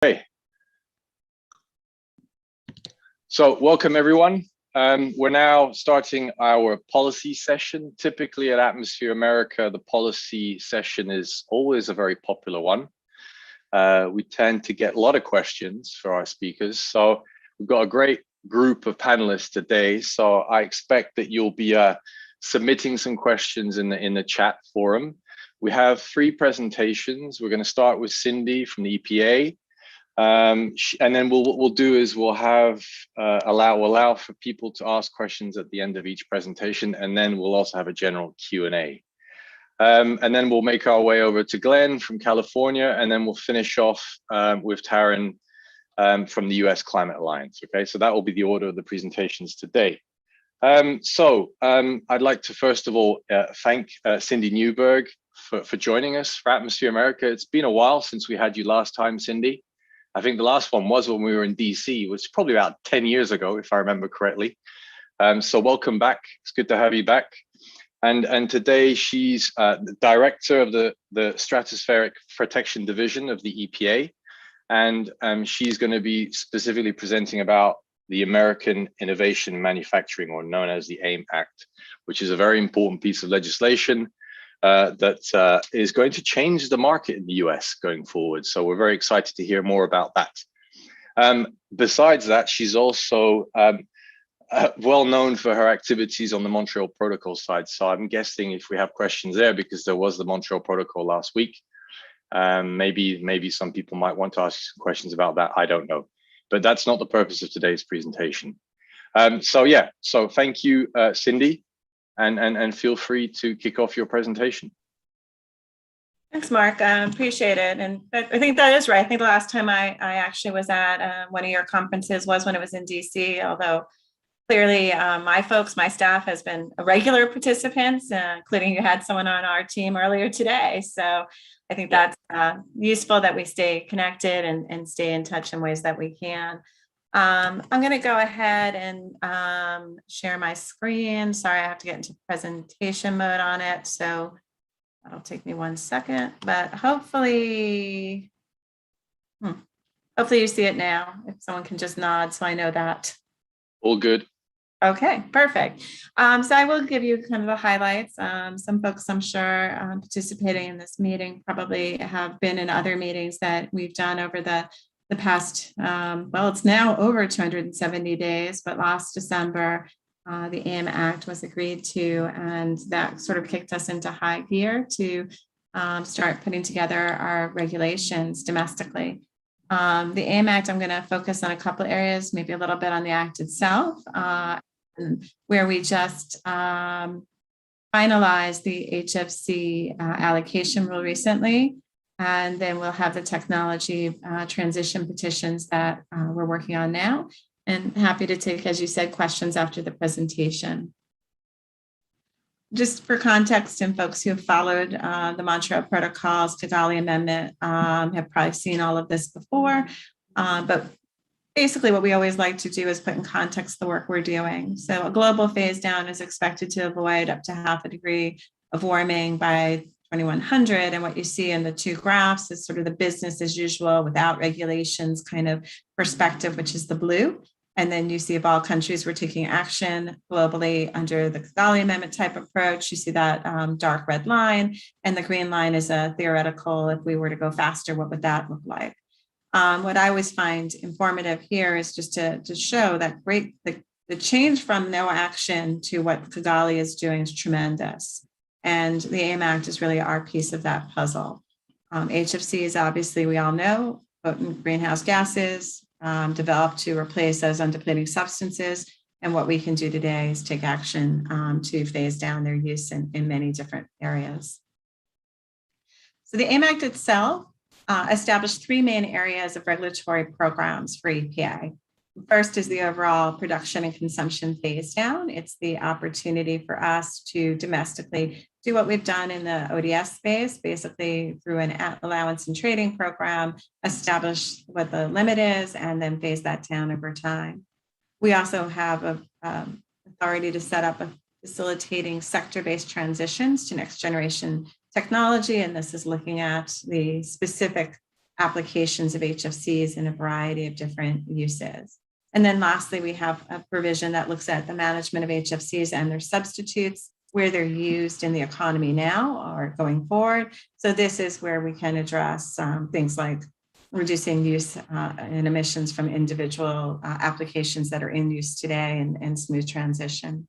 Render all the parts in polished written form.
Okay. So welcome everyone. We're now starting our policy session. Typically at Atmosphere America, the policy session is always a very popular one. We tend to get a lot of questions for our speakers. So we've got a great group of panelists today. So I expect that you'll be submitting some questions in the chat forum. We have 3 presentations. We're going to start with Cindy from the EPA. And then what we'll do is we'll have allow for people to ask questions at the end of each presentation, and then we'll also have a general Q&A. And then we'll make our way over to Glenn from California, and then we'll finish off with Taryn from the US Climate Alliance. Okay, so that will be the order of the presentations today. I'd like to first of all thank Cindy Newberg for joining us for Atmosphere America. It's been a while since we had you last time, Cindy. I think the last one was when we were in DC, which was probably about 10 years ago, if I remember correctly. So welcome back. It's good to have you back. And today she's the director of the Stratospheric Protection Division of the EPA. And she's going to be specifically presenting about the American Innovation Manufacturing, or known as the AIM Act, which is a very important piece of legislation that is going to change the market in the US going forward. So we're very excited to hear more about that. Besides that, she's also well known for her activities on the Montreal Protocol side. So I'm guessing if we have questions there, because there was the Montreal Protocol last week, maybe some people might want to ask some questions about that. I don't know, but that's not the purpose of today's presentation. So thank you, Cindy. And feel free to kick off your presentation. Thanks, Mark. I appreciate it. And I think that is right. I think the last time I actually was at one of your conferences was when it was in DC, although clearly my staff has been a regular participants, including you had someone on our team earlier today. So I think that's useful that we stay connected and stay in touch in ways that we can. I'm going to go ahead and share my screen. Sorry, I have to get into presentation mode on it. So that'll take me 1 second, but hopefully you see it now. If someone can just nod so I know that. All good. Okay, perfect. So I will give you kind of the highlights. Some folks, I'm sure, participating in this meeting probably have been in other meetings that we've done over the past, well, it's now over 270 days, but last December, the AIM Act was agreed to, and that sort of kicked us into high gear to start putting together our regulations domestically. The AIM Act, I'm going to focus on a couple of areas, maybe a little bit on the Act itself, where we just finalized the HCFC allocation rule recently. And then we'll have the technology transition petitions that we're working on now. And happy to take, as you said, questions after the presentation. Just for context, and folks who have followed the Montreal Protocol's Kigali Amendment have probably seen all of this before. But basically what we always like to do is put in context the work we're doing. So a global phase down is expected to avoid up to 0.5 degree of warming by 2100, and what you see in the 2 graphs is sort of the business as usual without regulations kind of perspective, which is the blue. And then you see if all countries were taking action globally under the Kigali Amendment type approach. You see that dark red line, and the green line is a theoretical, if we were to go faster, what would that look like? What I always find informative here is just to show that the change from no action to what Kigali is doing is tremendous. And the AIM Act is really our piece of that puzzle. HCFCs, obviously, we all know, potent greenhouse gases developed to replace those undepleting substances. And what we can do today is take action to phase down their use in many different areas. So the AIM Act itself established 3 main areas of regulatory programs for EPA. First is the overall production and consumption phase down. It's the opportunity for us to domestically do what we've done in the ODS space, basically through an allowance and trading program, establish what the limit is, and then phase that down over time. We also have an authority to set up a facilitating sector-based transitions to next generation technology, and this is looking at the specific applications of HFCs in a variety of different uses. And then lastly, we have a provision that looks at the management of HFCs and their substitutes, where they're used in the economy now or going forward. So this is where we can address things like reducing use and emissions from individual applications that are in use today and smooth transition.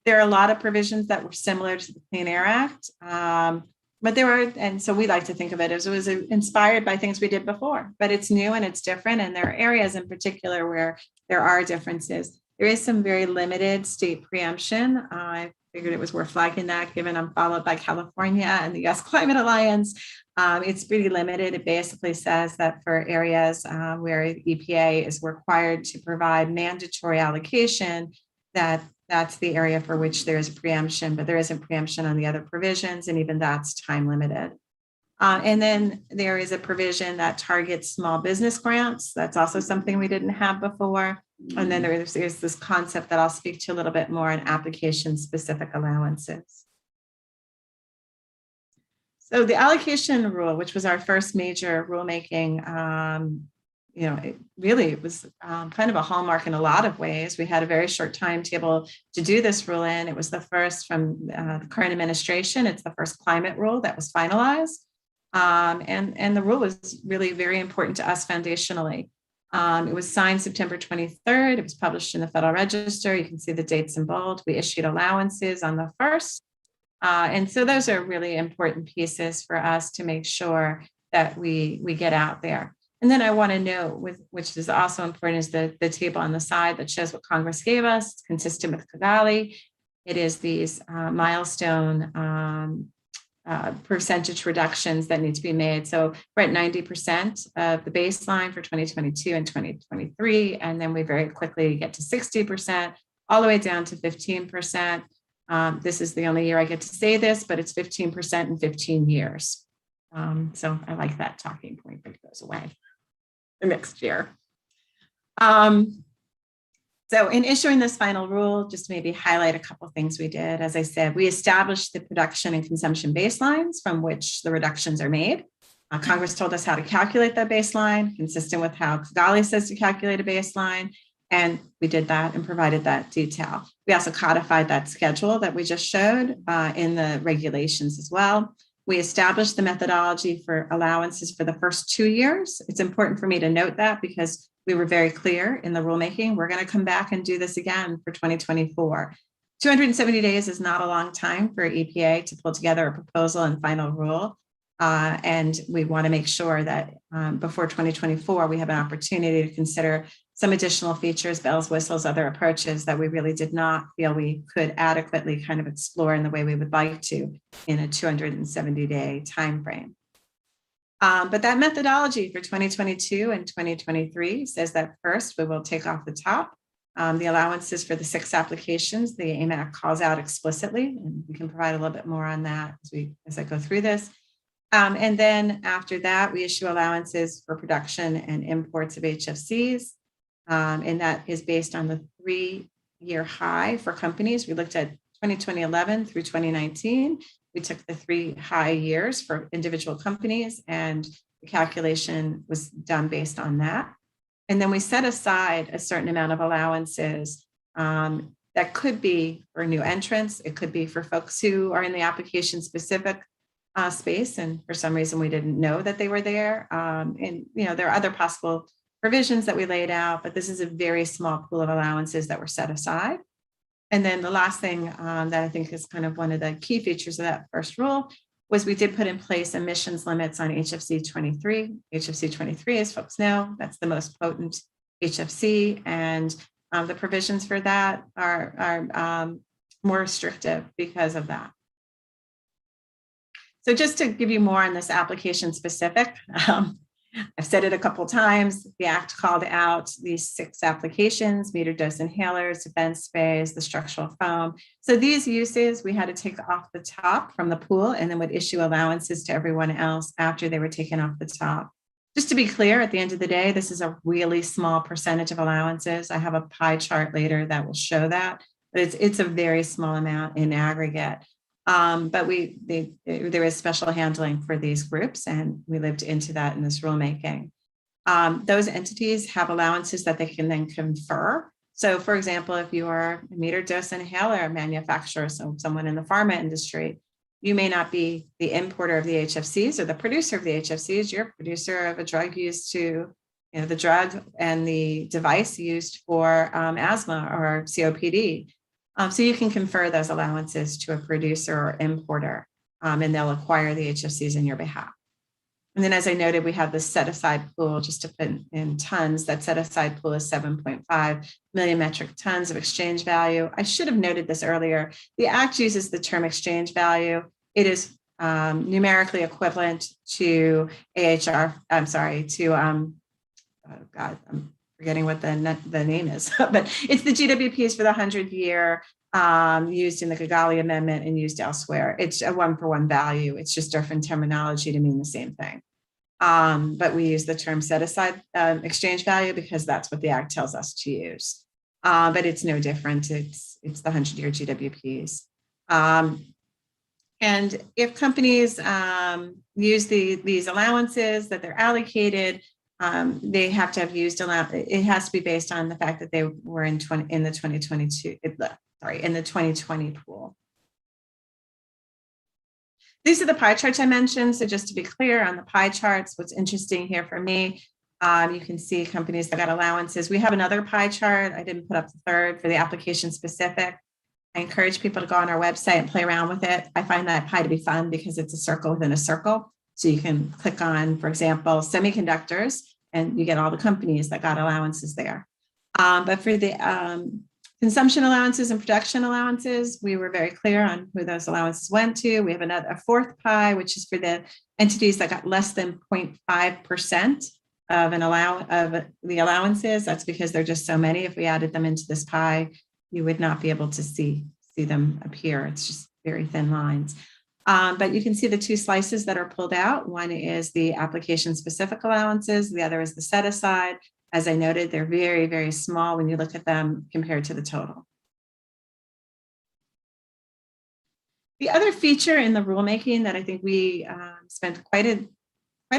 There are a lot of provisions that were similar to the Clean Air Act, but there are, and so we like to think of it as it was inspired by things we did before, but it's new and it's different. And there are areas in particular where there are differences. There is some very limited state preemption. I figured it was worth flagging that, given I'm followed by California and the U.S. Climate Alliance. It's pretty limited. It basically says that for areas where the EPA is required to provide mandatory allocation, that's the area for which there is preemption, but there isn't preemption on the other provisions, and even that's time limited. And then there is a provision that targets small business grants. That's also something we didn't have before. And then there's this concept that I'll speak to a little bit more on application-specific allowances. So the allocation rule, which was our first major rulemaking, it was kind of a hallmark in a lot of ways. We had a very short timetable to do this rule in. It was the first from the current administration. It's the first climate rule that was finalized. And the rule was really very important to us foundationally. It was signed September 23rd. It was published in the Federal Register. You can see the dates in bold. We issued allowances on the 1st. And so those are really important pieces for us to make sure that we get out there. And then I want to note, which is also important, is the table on the side that shows what Congress gave us. It's consistent with Kigali. It is these milestone percentage reductions that need to be made. So we're at 90% of the baseline for 2022 and 2023, and then we very quickly get to 60%, all the way down to 15%. This is the only year I get to say this, but it's 15% in 15 years. So I like that talking point, but it goes away the next year. So in issuing this final rule, just to maybe highlight a couple of things we did. As I said, we established the production and consumption baselines from which the reductions are made. Congress told us how to calculate that baseline, consistent with how Kigali says to calculate a baseline. And we did that and provided that detail. We also codified that schedule that we just showed in the regulations as well. We established the methodology for allowances for the first 2 years. It's important for me to note that because we were very clear in the rulemaking. We're going to come back and do this again for 2024. 270 days is not a long time for EPA to pull together a proposal and final rule. And we want to make sure that before 2024, we have an opportunity to consider some additional features, bells, whistles, other approaches that we really did not feel we could adequately kind of explore in the way we would like to in a 270-day timeframe. But that methodology for 2022 and 2023 says that first, we will take off the top the allowances for the 6 applications the AIM Act calls out explicitly, and we can provide a little bit more on that as I go through this. And then after that, we issue allowances for production and imports of HFCs. And that is based on the 3-year high for companies. We looked at 2011 through 2019. We took the 3 high years for individual companies, and the calculation was done based on that. And then we set aside a certain amount of allowances that could be for new entrants. It could be for folks who are in the application specific space, and for some reason we didn't know that they were there. And there are other possible provisions that we laid out, but this is a very small pool of allowances that were set aside. And then the last thing that I think is kind of one of the key features of that first rule was we did put in place emissions limits on HFC 23. HFC 23, as folks know, that's the most potent HFC, and the provisions for that are more restrictive because of that. So just to give you more on this application specific, I've said it a couple of times. The Act called out these 6 applications: metered dose inhalers, defense sprays, the structural foam. So these uses we had to take off the top from the pool and then would issue allowances to everyone else after they were taken off the top. Just to be clear, at the end of the day, this is a really small percentage of allowances. I have a pie chart later that will show that, but it's a very small amount in aggregate. But there is special handling for these groups, and we lived into that in this rulemaking. Those entities have allowances that they can then confer. So for example, if you are a metered dose inhaler manufacturer, so someone in the pharma industry, you may not be the importer of the HFCs or the producer of the HFCs, you're a producer of a drug used to, the drug and the device used for asthma or COPD. So you can confer those allowances to a producer or importer, and they'll acquire the HFCs in your behalf. And then, as I noted, we have the set-aside pool, just to put in tons. That set-aside pool is 7.5 million metric tons of exchange value. I should have noted this earlier. The Act uses the term exchange value. It is numerically equivalent to I'm forgetting what the name is, but it's the GWPs for the 100-year used in the Kigali Amendment and used elsewhere. It's a one-for-one value. It's just different terminology to mean the same thing. But we use the term set-aside exchange value because that's what the Act tells us to use. But it's no different. It's the 100-year GWPs. And if companies use these allowances that they're allocated, they have to have used it has to be based on the fact that they were in the 2020 pool. These are the pie charts I mentioned. So just to be clear on the pie charts, what's interesting here for me, you can see companies that got allowances. We have another pie chart. I didn't put up the third for the application specific. I encourage people to go on our website and play around with it. I find that pie to be fun because it's a circle within a circle. So you can click on, for example, semiconductors, and you get all the companies that got allowances there. But for the consumption allowances and production allowances, we were very clear on who those allowances went to. We have a fourth pie, which is for the entities that got less than 0.5% of the allowances. That's because there are just so many. If we added them into this pie, you would not be able to see them appear. It's just very thin lines. But you can see the two slices that are pulled out. One is the application specific allowances. The other is the set aside. As I noted, they're very, very small when you look at them compared to the total. The other feature in the rulemaking that I think we spent quite a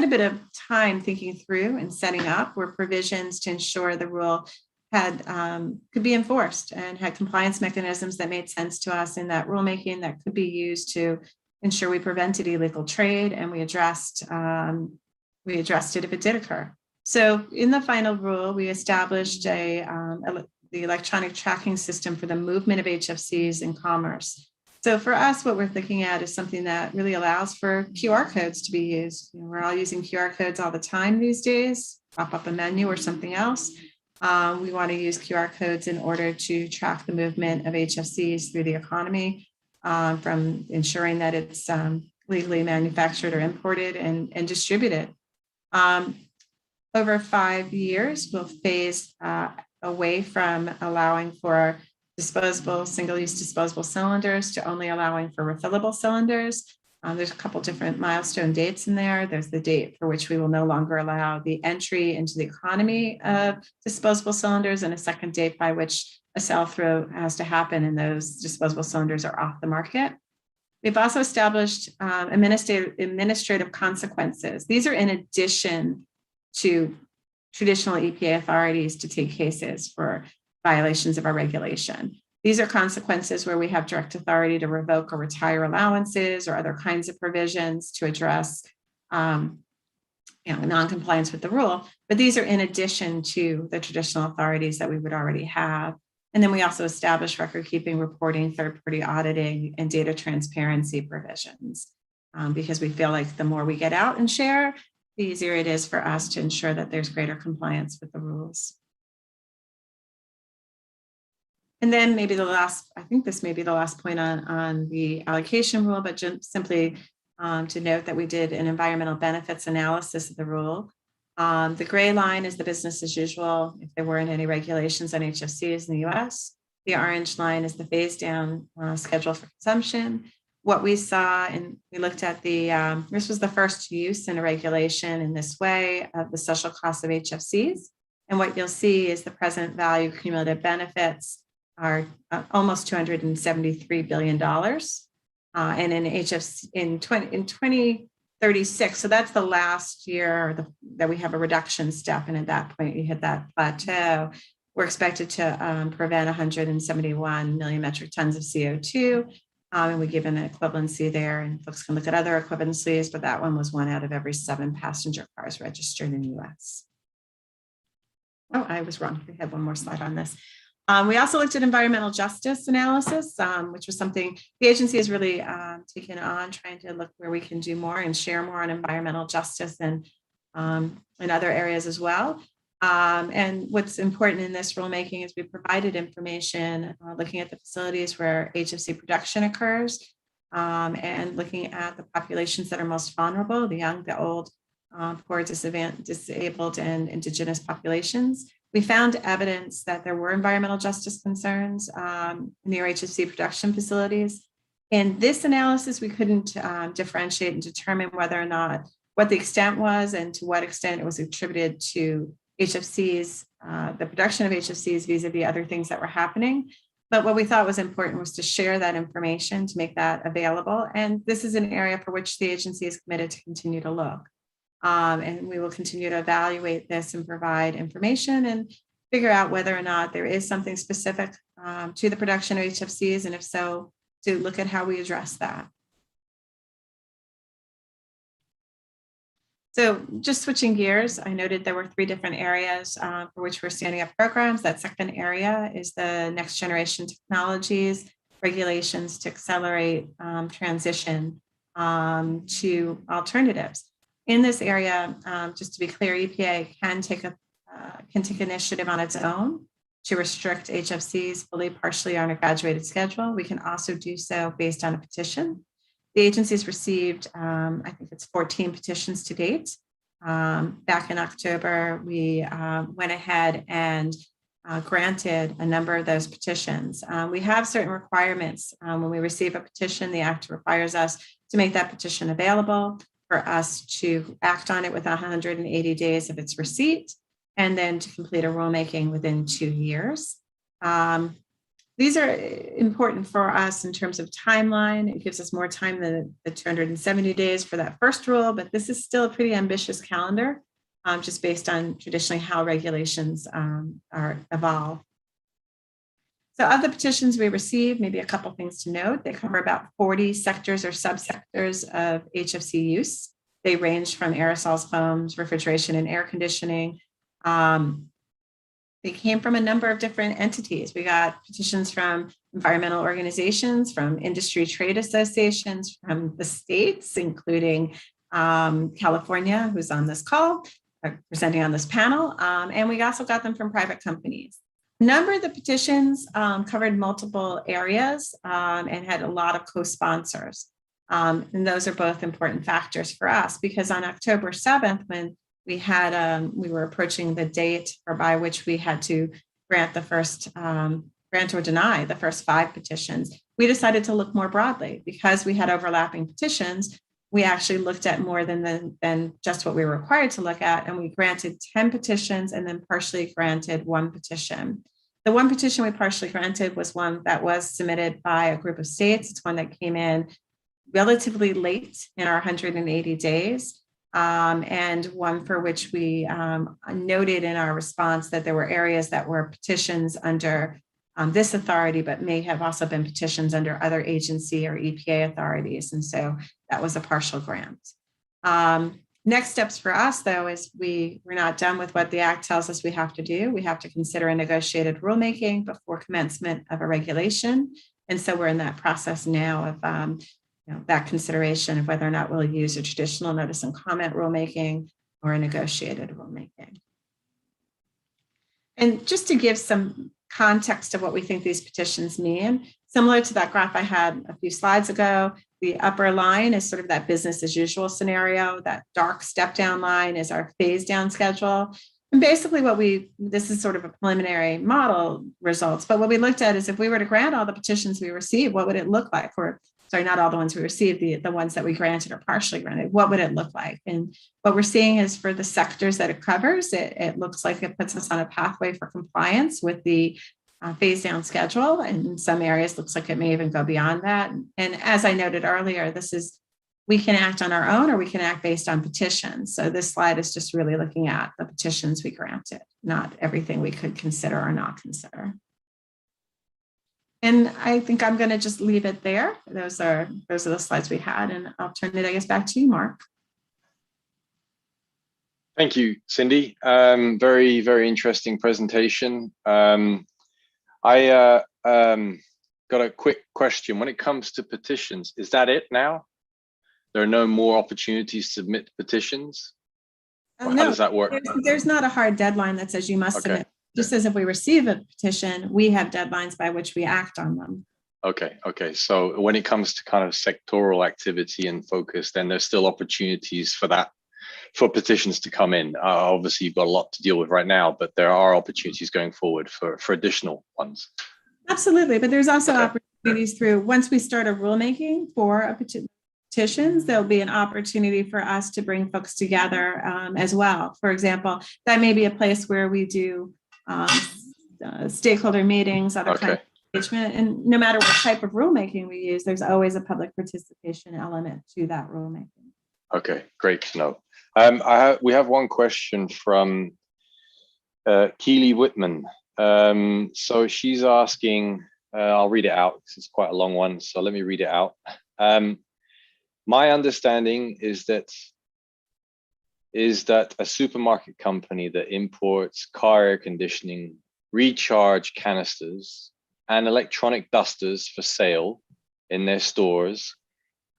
bit of time thinking through and setting up were provisions to ensure the rule could be enforced and had compliance mechanisms that made sense to us in that rulemaking that could be used to ensure we prevented illegal trade, and we addressed it if it did occur. So in the final rule, we established the electronic tracking system for the movement of HFCs in commerce. So for us, what we're looking at is something that really allows for QR codes to be used. We're all using QR codes all the time these days, pop up a menu or something else. We want to use QR codes in order to track the movement of HFCs through the economy, from ensuring that it's legally manufactured or imported and distributed. Over 5 years, we'll phase away from allowing for single-use disposable cylinders to only allowing for refillable cylinders. There's a couple different milestone dates in there. There's the date for which we will no longer allow the entry into the economy of disposable cylinders, and a second date by which a sell-through has to happen and those disposable cylinders are off the market. We've also established administrative consequences. These are in addition to traditional EPA authorities to take cases for violations of our regulation. These are consequences where we have direct authority to revoke or retire allowances or other kinds of provisions to address non-compliance with the rule. But these are in addition to the traditional authorities that we would already have. And then we also establish record-keeping, reporting, third-party auditing, and data transparency provisions, because we feel like the more we get out and share, the easier it is for us to ensure that there's greater compliance with the rules. And then maybe I think this may be the last point on the allocation rule, but just simply to note that we did an environmental benefits analysis of the rule. The gray line is the business as usual if there weren't any regulations on HFCs in the US. The orange line is the phase down schedule for consumption. What we saw, and we looked at this was the first use in a regulation in this way of the social costs of HFCs. And what you'll see is the present value cumulative benefits are almost $273 billion. and in HFC in 2036. So that's the last year that we have a reduction step. And at that point, we hit that plateau. We're expected to prevent 171 million metric tons of CO2. And we give an equivalency there, and folks can look at other equivalencies, but that one was 1 out of every 7 passenger cars registered in the US. Oh, I was wrong. We have one more slide on this. We also looked at environmental justice analysis, which was something the agency has really taken on, trying to look where we can do more and share more on environmental justice and in other areas as well. And what's important in this rulemaking is we provided information looking at the facilities where HFC production occurs and looking at the populations that are most vulnerable, the young, the old, poor, disabled, and indigenous populations. We found evidence that there were environmental justice concerns near HFC production facilities. In this analysis, we couldn't differentiate and determine whether or not what the extent was and to what extent it was attributed to HFCs, the production of HFCs vis-a-vis other things that were happening. But what we thought was important was to share that information, to make that available. And this is an area for which the agency is committed to continue to look. And we will continue to evaluate this and provide information and figure out whether or not there is something specific to the production of HFCs, and if so, to look at how we address that. So just switching gears, I noted there were 3 different areas for which we're standing up programs. That second area is the next generation technologies, regulations to accelerate transition to alternatives. In this area, just to be clear, EPA can take initiative on its own to restrict HFCs fully, partially on a graduated schedule. We can also do so based on a petition. The agency's received, I think it's 14 petitions to date. Back in October, we went ahead and granted a number of those petitions. We have certain requirements. When we receive a petition, the Act requires us to make that petition available, for us to act on it within 180 days of its receipt, and then to complete a rulemaking within 2 years. These are important for us in terms of timeline. It gives us more time than the 270 days for that first rule, but this is still a pretty ambitious calendar, just based on traditionally how regulations evolve. So of the petitions we received, maybe a couple things to note. They cover about 40 sectors or subsectors of HFC use. They range from aerosols, foams, refrigeration, and air conditioning. They came from a number of different entities. We got petitions from environmental organizations, from industry trade associations, from the states, including California, who's on this call, presenting on this panel. And we also got them from private companies. A number of the petitions covered multiple areas and had a lot of co-sponsors. And those are both important factors for us, because on October 7th, when we were approaching the date by which we had to grant the first, grant or deny the first 5 petitions, we decided to look more broadly. Because we had overlapping petitions, we actually looked at more than just what we were required to look at, and we granted 10 petitions and then partially granted 1 petition. The 1 petition we partially granted was one that was submitted by a group of states. It's one that came in relatively late in our 180 days, and one for which we noted in our response that there were areas that were petitions under this authority, but may have also been petitions under other agency or EPA authorities. And so that was a partial grant. Next steps for us, though, is we're not done with what the Act tells us we have to do. We have to consider a negotiated rulemaking before commencement of a regulation. And so we're in that process now of that consideration of whether or not we'll use a traditional notice and comment rulemaking or a negotiated rulemaking. And just to give some context of what we think these petitions mean, similar to that graph I had a few slides ago, the upper line is sort of that business as usual scenario. That dark step down line is our phase down schedule. And basically this is sort of a preliminary model results, but what we looked at is if we were to grant all the petitions we received, what would it look like? Sorry, not all the ones we received, the ones that we granted or partially granted, what would it look like? And what we're seeing is for the sectors that it covers, it looks like it puts us on a pathway for compliance with the phase down schedule. And in some areas, looks like it may even go beyond that. And as I noted earlier, we can act on our own or we can act based on petitions. So this slide is just really looking at the petitions we granted, not everything we could consider or not consider. And I think I'm going to just leave it there. Those are the slides we had, and I'll turn it, I guess, back to you, Mark. Thank you, Cindy. Very, very interesting presentation. I got a quick question. When it comes to petitions, is that it now? There are no more opportunities to submit petitions? Or how does that work? There's not a hard deadline that says you must submit. Just as if we receive a petition, we have deadlines by which we act on them. Okay. So when it comes to kind of sectoral activity and focus, then there's still opportunities for that, for petitions to come in. Obviously, you've got a lot to deal with right now, but there are opportunities going forward for additional ones. Absolutely, but there's also opportunities through, once we start a rulemaking for petitions, there'll be an opportunity for us to bring folks together as well. For example, that may be a place where we do stakeholder meetings, other kind of engagement, and no matter what type of rulemaking we use, there's always a public participation element to that rulemaking. Okay, great to know. We have one question from Keely Whitman. So she's asking, I'll read it out because it's quite a long one, so let me read it out. My understanding is that a supermarket company that imports car air conditioning, recharge canisters, and electronic dusters for sale in their stores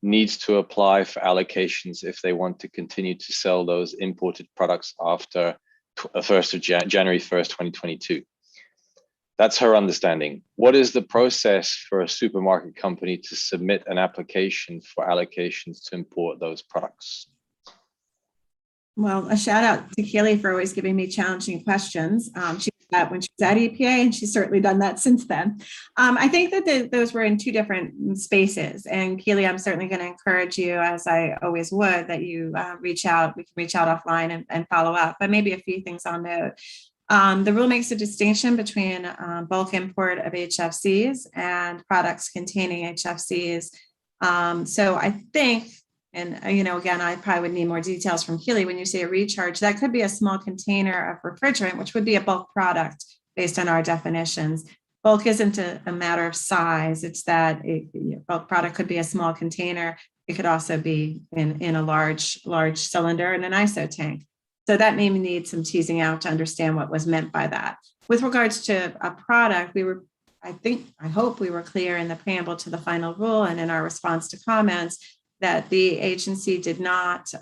needs to apply for allocations if they want to continue to sell those imported products after January 1st, 2022. That's her understanding. What is the process for a supermarket company to submit an application for allocations to import those products? Well, a shout out to Keely for always giving me challenging questions. She did that when she was at EPA, and she's certainly done that since then. I think that those were in two different spaces. And Keely, I'm certainly going to encourage you, as I always would, that you reach out. We can reach out offline and follow up. But maybe a few things I'll note. The rule makes a distinction between bulk import of HFCs and products containing HFCs. So I think, and again, I probably would need more details from Keely. When you say a recharge, that could be a small container of refrigerant, which would be a bulk product based on our definitions. Bulk isn't a matter of size. It's that bulk product could be a small container. It could also be in a large cylinder in an ISO tank. So that may need some teasing out to understand what was meant by that. With regards to a product, I hope we were clear in the preamble to the final rule and in our response to comments that the agency did not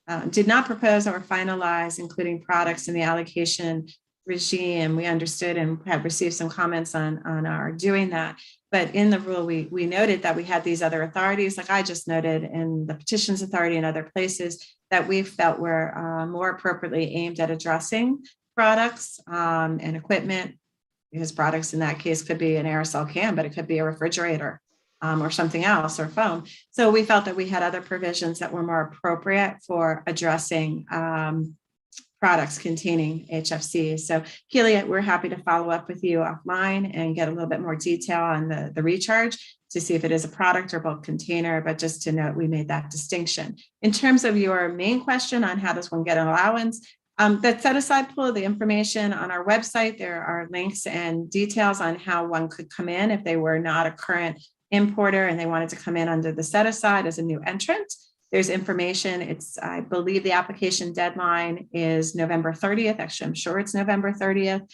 propose or finalize including products in the allocation regime. We understood and have received some comments on our doing that. But in the rule, we noted that we had these other authorities, like I just noted, in the Petitions Authority and other places that we felt were more appropriately aimed at addressing products and equipment, because products in that case could be an aerosol can, but it could be a refrigerator or something else, or foam. So we felt that we had other provisions that were more appropriate for addressing products containing HFCs. So Keely, we're happy to follow up with you offline and get a little bit more detail on the recharge to see if it is a product or bulk container, but just to note, we made that distinction. In terms of your main question on how does one get an allowance, that set aside pool of the information on our website, there are links and details on how one could come in if they were not a current importer and they wanted to come in under the set aside as a new entrant. There's information. I believe the application deadline is November 30th. Actually, I'm sure it's November 30th.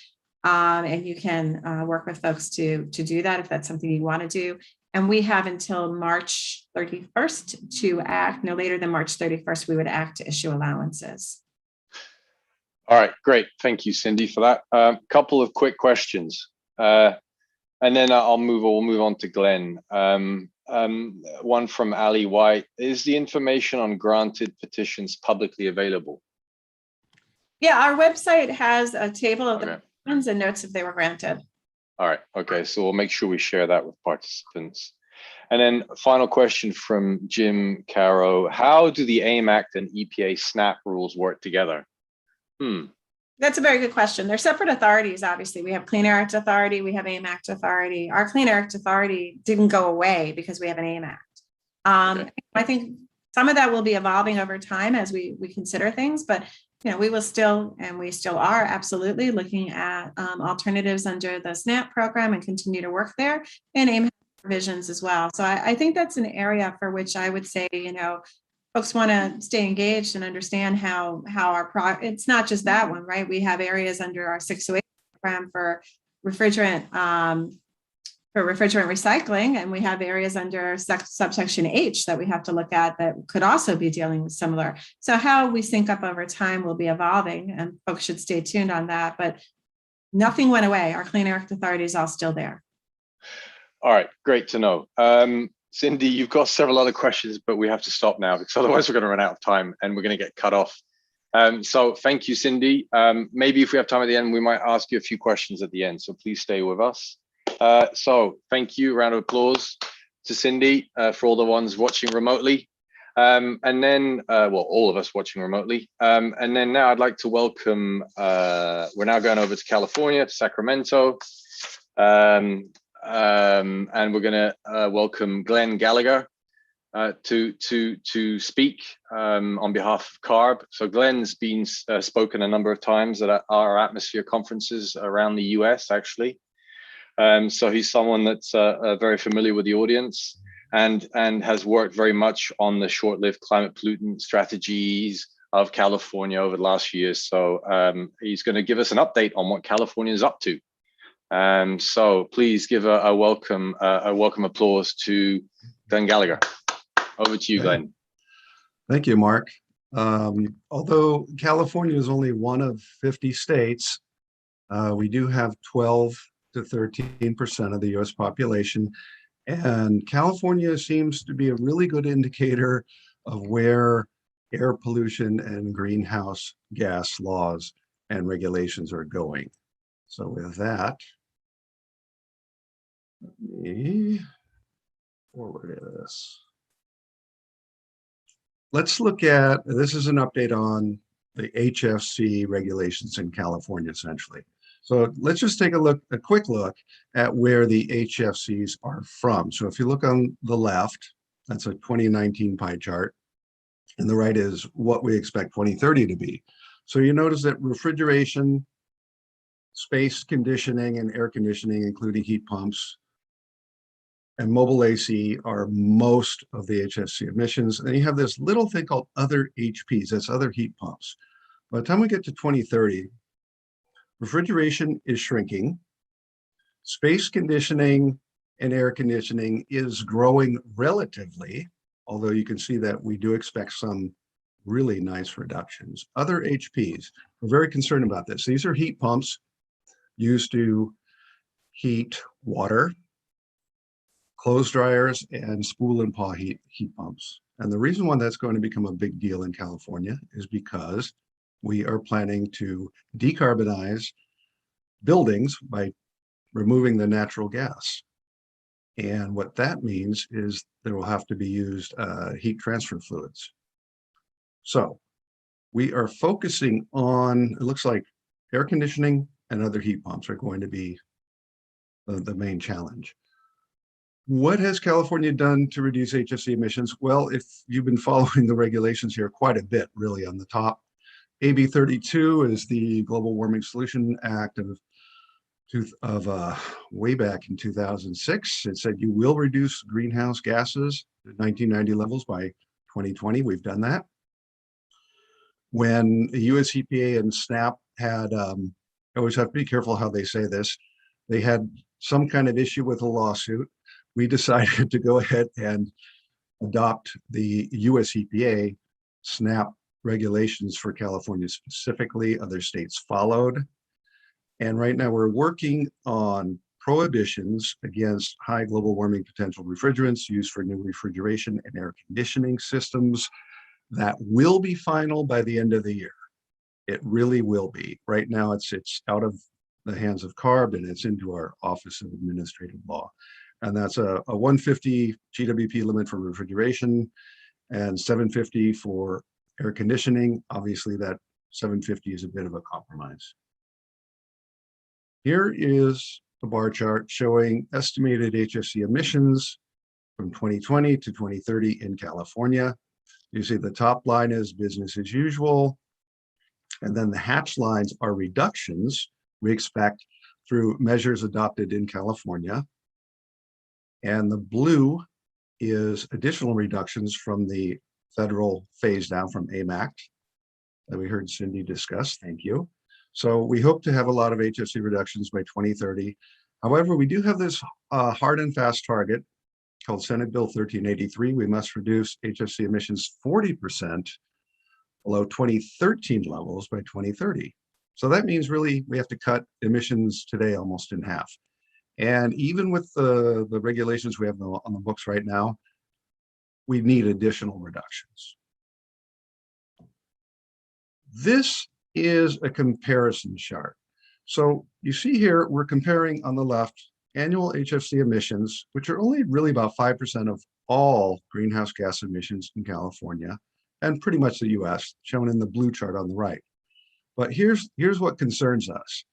And you can work with folks to do that if that's something you want to do. And we have until March 31st to act. No later than March 31st, we would act to issue allowances. All right, great. Thank you, Cindy, for that. Couple of quick questions. And then we'll move on to Glenn. One from Ali White. Is the information on granted petitions publicly available? Yeah, our website has a table of the petitions and notes if they were granted. All right, okay, so we'll make sure we share that with participants. And then final question from Jim Caro. How do the AIM Act and EPA SNAP rules work together? That's a very good question. They're separate authorities, obviously. We have Clean Air Act Authority, we have AIM Act Authority. Our Clean Air Act Authority didn't go away because we have an AIM Act. Okay. I think some of that will be evolving over time as we consider things, but we will still, and we still are absolutely looking at alternatives under the SNAP program and continue to work there, and AIM provisions as well. So I think that's an area for which I would say, folks want to stay engaged and understand how it's not just that one, right? We have areas under our 608 program for refrigerant recycling, and we have areas under subsection H that we have to look at that could also be dealing with similar. So how we sync up over time will be evolving, and folks should stay tuned on that, but nothing went away. Our Clean Air Act Authority is all still there. All right, great to know. Cindy, you've got several other questions, but we have to stop now because otherwise we're going to run out of time and we're going to get cut off. So thank you, Cindy. Maybe if we have time at the end, we might ask you a few questions at the end, so please stay with us. So thank you, round of applause to Cindy for all the ones watching remotely. And then, well, all of us watching remotely. And then now I'd like to welcome, we're now going over to California, to Sacramento. And we're going to welcome Glenn Gallagher to speak on behalf of CARB. So Glenn's been spoken a number of times at our atmosphere conferences around the US, actually. So he's someone that's very familiar with the audience and has worked very much on the short-lived climate pollutant strategies of California over the last few years. So he's going to give us an update on what California is up to. So please give a welcome applause to Glenn Gallagher. Over to you, Glenn. Thank you, Mark. Although California is only one of 50 states, we do have 12 to 13% of the US population. And California seems to be a really good indicator of where air pollution and greenhouse gas laws and regulations are going. So with that, let me forward this. Let's look at, this is an update on the HFC regulations in California, essentially. So let's just take a quick look at where the HFCs are from. So if you look on the left, that's a 2019 pie chart, and the right is what we expect 2030 to be. So you notice that refrigeration, space conditioning, and air conditioning, including heat pumps, and mobile AC are most of the HFC emissions. And you have this little thing called other HPs, that's other heat pumps. By the time we get to 2030, refrigeration is shrinking, space conditioning and air conditioning is growing relatively, although you can see that we do expect some really nice reductions. Other HPs, we're very concerned about this. These are heat pumps used to heat water, clothes dryers, and spool and paw heat pumps. And the reason why that's going to become a big deal in California is because we are planning to decarbonize buildings by removing the natural gas. And what that means is there will have to be used heat transfer fluids. So we are focusing on, it looks like air conditioning and other heat pumps are going to be the main challenge. What has California done to reduce HFC emissions? Well, if you've been following the regulations here, quite a bit really on the top. AB 32 is the Global Warming Solution Act of way back in 2006. It said you will reduce greenhouse gases to 1990 levels by 2020. We've done that. When the US EPA and SNAP had, I always have to be careful how they say this, they had some kind of issue with a lawsuit. We decided to go ahead and adopt the US EPA SNAP regulations for California specifically. Other states followed. And right now we're working on prohibitions against high global warming potential refrigerants used for new refrigeration and air conditioning systems. That will be final by the end of the year. It really will be. Right now it's out of the hands of CARB and it's into our Office of Administrative Law. And that's a 150 GWP limit for refrigeration and 750 for air conditioning. Obviously that 750 is a bit of a compromise. Here is the bar chart showing estimated HFC emissions from 2020 to 2030 in California. You see the top line is business as usual, and then the hatched lines are reductions we expect through measures adopted in California. And the blue is additional reductions from the federal phase down from AMAC that we heard Cindy discuss. Thank you. So we hope to have a lot of HFC reductions by 2030. However, we do have this hard and fast target called Senate Bill 1383. We must reduce HFC emissions 40% below 2013 levels by 2030. So that means really we have to cut emissions today almost in half. And even with the regulations we have on the books right now, we need additional reductions. This is a comparison chart. So you see here, we're comparing on the left annual HFC emissions, which are only really about 5% of all greenhouse gas emissions in California and pretty much the US, shown in the blue chart on the right. But here's what concerns us.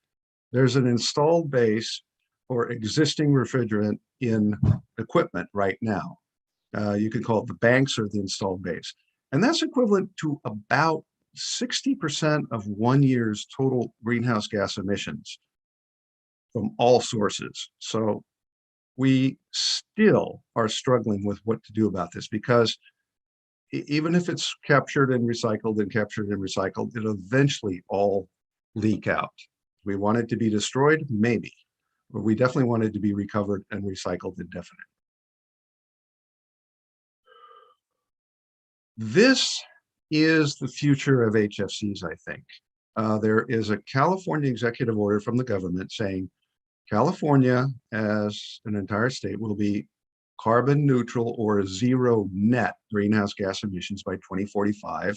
There's an installed base for existing refrigerant in equipment right now. You could call it the banks or the installed base. And that's equivalent to about 60% of 1 year's total greenhouse gas emissions from all sources. So we still are struggling with what to do about this, because even if it's captured and recycled, it'll eventually all leak out. We want it to be destroyed, maybe, but we definitely want it to be recovered and recycled indefinitely. This is the future of HFCs, I think. There is a California executive order from the government saying California as an entire state will be carbon neutral or zero net greenhouse gas emissions by 2045.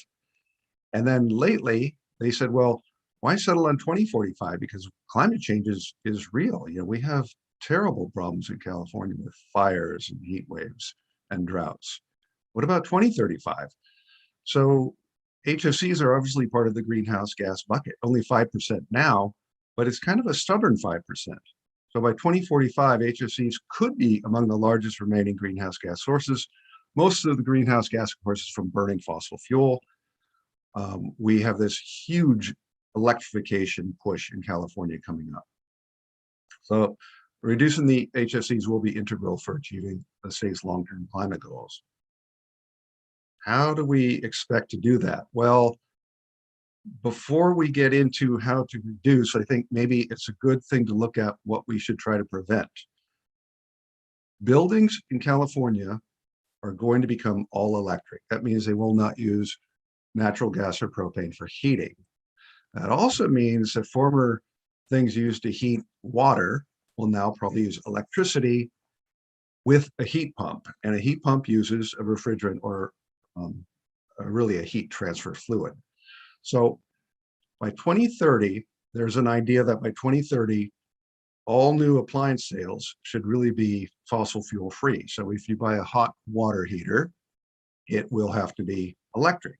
And then lately they said, well, why settle on 2045? Because climate change is real. You know, we have terrible problems in California with fires and heat waves and droughts. What about 2035? So HFCs are obviously part of the greenhouse gas bucket, only 5% now, but it's kind of a stubborn 5%. So by 2045, HFCs could be among the largest remaining greenhouse gas sources. Most of the greenhouse gas, of course, is from burning fossil fuel. We have this huge electrification push in California coming up. So reducing the HFCs will be integral for achieving the state's long-term climate goals. How do we expect to do that? Well, before we get into how to reduce, I think maybe it's a good thing to look at what we should try to prevent. Buildings in California are going to become all electric. That means they will not use natural gas or propane for heating. That also means that former things used to heat water will now probably use electricity with a heat pump. And a heat pump uses a refrigerant or really a heat transfer fluid. So by 2030, there's an idea that by 2030, all new appliance sales should really be fossil fuel free. So if you buy a hot water heater, it will have to be electric.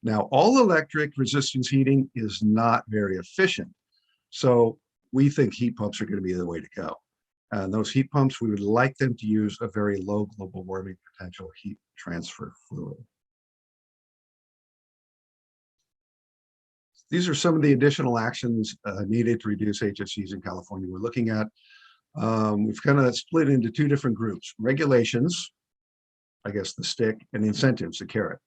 Now, all electric resistance heating is not very efficient. So we think heat pumps are going to be the way to go. And those heat pumps, we would like them to use a very low global warming potential heat transfer fluid. These are some of the additional actions needed to reduce HFCs in California. We're looking at, we've kind of split into two different groups: regulations, I guess the stick, and incentives, the carrot.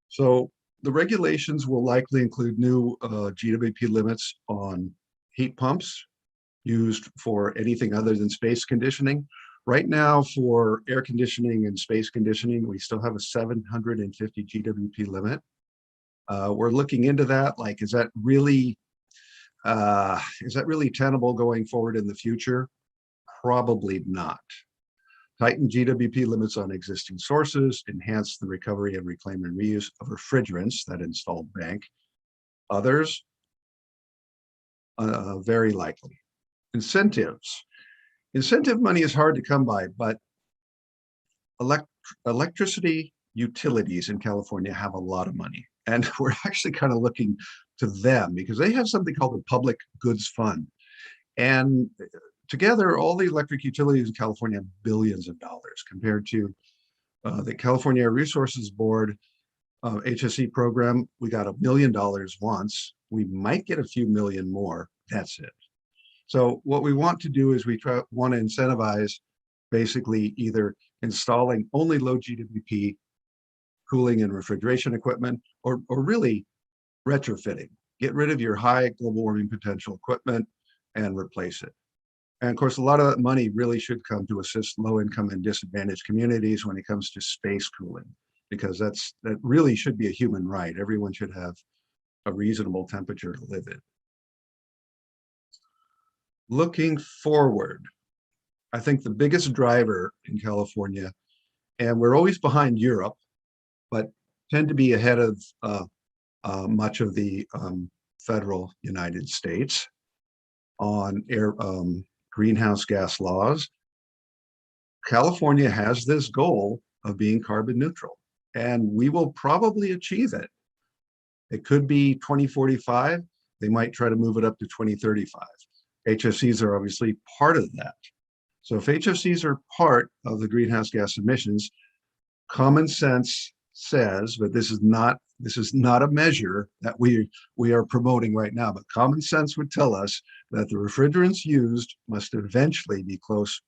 So the regulations will likely include new GWP limits on heat pumps used for anything other than space conditioning. Right now, for air conditioning and space conditioning, we still have a 750 GWP limit. We're looking into that. Like, is that really tenable going forward in the future? Probably not. Tighten GWP limits on existing sources, enhance the recovery and reclaim and reuse of refrigerants, that installed bank. Others, very likely. Incentives. Incentive money is hard to come by, but electricity utilities in California have a lot of money. And we're actually kind of looking to them because they have something called the Public Goods Fund. And together, all the electric utilities in California have billions of dollars compared to the California Air Resources Board HSE program. We got $1 million once. We might get a few million more. That's it. So what we want to do is we want to incentivize basically either installing only low GWP cooling and refrigeration equipment, or really retrofitting. Get rid of your high global warming potential equipment and replace it. And of course, a lot of that money really should come to assist low income and disadvantaged communities when it comes to space cooling, because that really should be a human right. Everyone should have a reasonable temperature to live in. Looking forward, I think the biggest driver in California, and we're always behind Europe, but tend to be ahead of much of the federal United States on greenhouse gas laws. California has this goal of being carbon neutral, and we will probably achieve it. It could be 2045. They might try to move it up to 2035. HFCs are obviously part of that. So if HFCs are part of the greenhouse gas emissions, common sense says, but this is not a measure that we are promoting right now, but common sense would tell us that the refrigerants used must eventually be close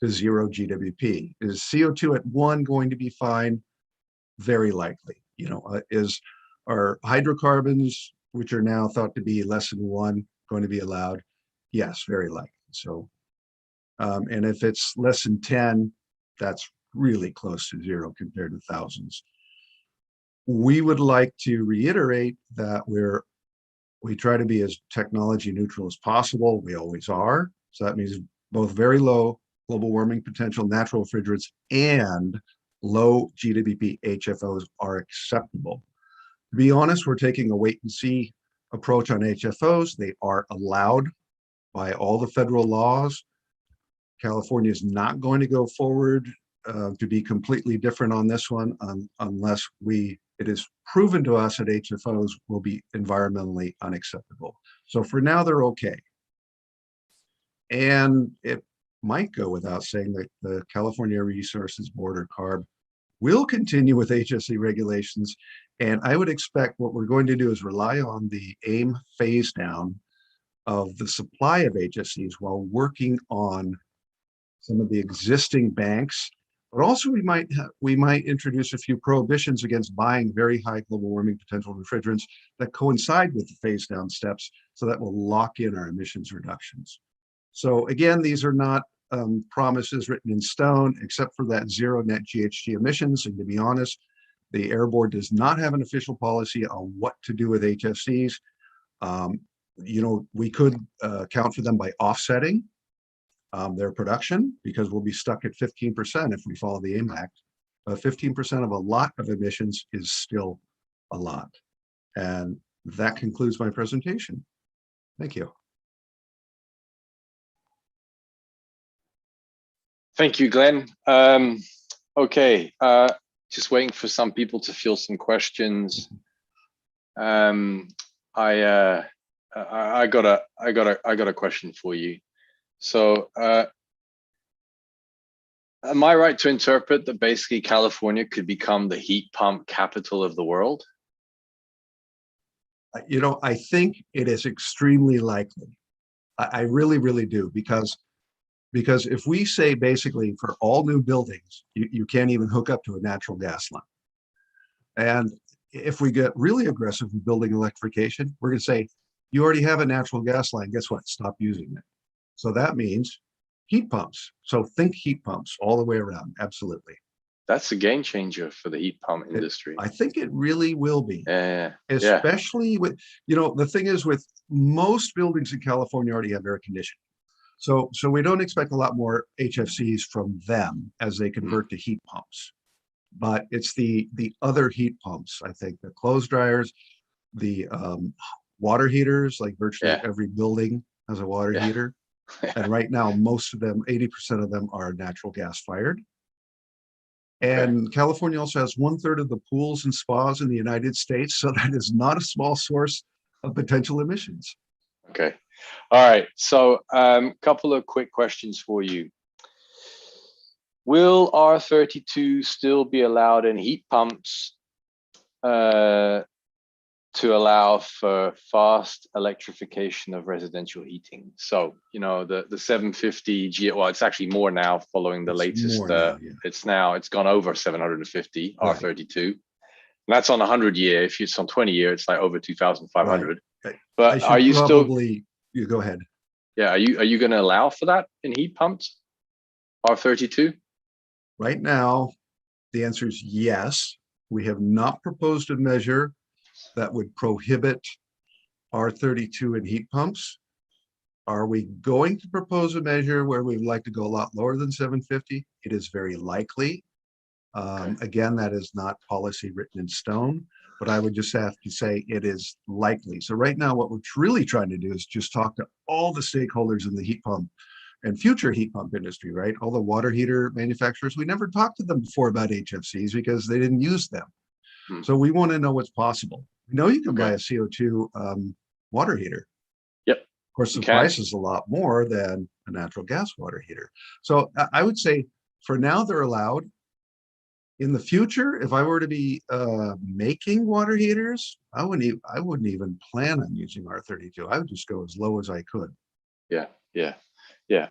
to 0 GWP. Is CO2 at 1 going to be fine? Very likely. Are hydrocarbons, which are now thought to be less than 1, going to be allowed? Yes, very likely. So, and if it's less than 10, that's really close to 0 compared to thousands. We would like to reiterate that we try to be as technology neutral as possible. We always are. So that means both very low global warming potential natural refrigerants and low GWP HFOs are acceptable. To be honest, we're taking a wait and see approach on HFOs. They are allowed by all the federal laws. California is not going to go forward to be completely different on this one unless it is proven to us that HFOs will be environmentally unacceptable. So for now, they're okay. And it might go without saying that the California Air Resources Board, or CARB, will continue with HSE regulations. And I would expect what we're going to do is rely on the AIM phase down of the supply of HSEs while working on some of the existing banks. But also we might introduce a few prohibitions against buying very high global warming potential refrigerants that coincide with the phase down steps, so that will lock in our emissions reductions. So again, these are not promises written in stone, except for that 0 net GHG emissions. And to be honest, the Air Board does not have an official policy on what to do with HFCs. We could account for them by offsetting their production, because we'll be stuck at 15% if we follow the AIM Act. 15% of a lot of emissions is still a lot. And that concludes my presentation. Thank you. Thank you, Glenn. Okay, just waiting for some people to field some questions. I got a question for you. So, am I right to interpret that basically California could become the heat pump capital of the world? I think it is extremely likely. I really, really do, because if we say basically for all new buildings, you can't even hook up to a natural gas line. And if we get really aggressive with building electrification, we're going to say, you already have a natural gas line. Guess what? Stop using it. So that means heat pumps. So think heat pumps all the way around. Absolutely. That's a game changer for the heat pump industry. I think it really will be. Especially with, the thing is, with most buildings in California already have air conditioning. So we don't expect a lot more HFCs from them as they convert to heat pumps. But it's the other heat pumps, I think, the clothes dryers, the water heaters, like virtually every building has a water heater. And right now, most of them, 80% of them are natural gas fired. And California also has 1/3 of the pools and spas in the United States. So that is not a small source of potential emissions. Okay. All right. So couple of quick questions for you. Will R32 still be allowed in heat pumps to allow for fast electrification of residential heating? So, you know, the 750 G, well, it's actually more now following the latest, it's gone over 750 Right. R32. And that's on 100-year. If it's on 20-year, it's like over 2,500. Right. But are you you go ahead. Yeah, are you going to allow for that in heat pumps? R32? Right now, the answer is yes. We have not proposed a measure that would prohibit R32 in heat pumps. Are we going to propose a measure where we'd like to go a lot lower than 750? It is very likely. Again, that is not policy written in stone, but I would just have to say it is likely. So right now, what we're really trying to do is just talk to all the stakeholders in the heat pump and future heat pump industry, right? All the water heater manufacturers, we never talked to them before about HFCs because they didn't use them. So we want to know what's possible. We know you can buy a CO2 water heater. Yep. Of course, the price is a lot more than a natural gas water heater. So I would say for now they're allowed. In the future, if I were to be making water heaters, I wouldn't even plan on using R32. I would just go as low as I could. Yeah.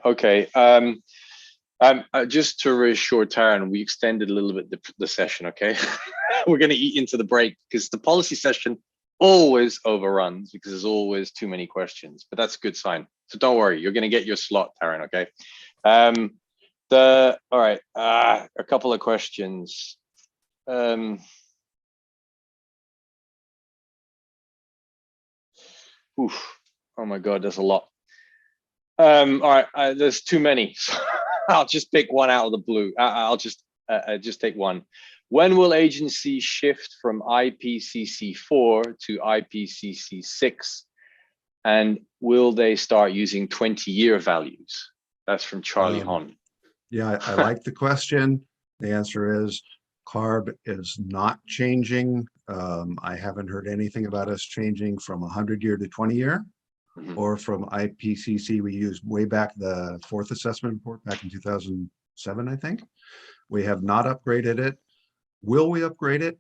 Okay. Just to reassure Taryn, we extended a little bit the session. Okay, we're going to eat into the break because the policy session always overruns because there's always too many questions. But that's a good sign. So don't worry, you're going to get your slot, Taryn. Okay. All right. A couple of questions. Oh my God, there's a lot. All right, there's too many. So I'll just pick one out of the blue. I'll just take one. When will agencies shift from IPCC 4 to IPCC 6? And will they start using 20-year values? That's from Charlie Hon. Yeah, I like the question. The answer is CARB is not changing. I haven't heard anything about us changing from 100-year to 20-year. Or from IPCC, we used way back the fourth assessment report back in 2007, I think. We have not upgraded it. Will we upgrade it?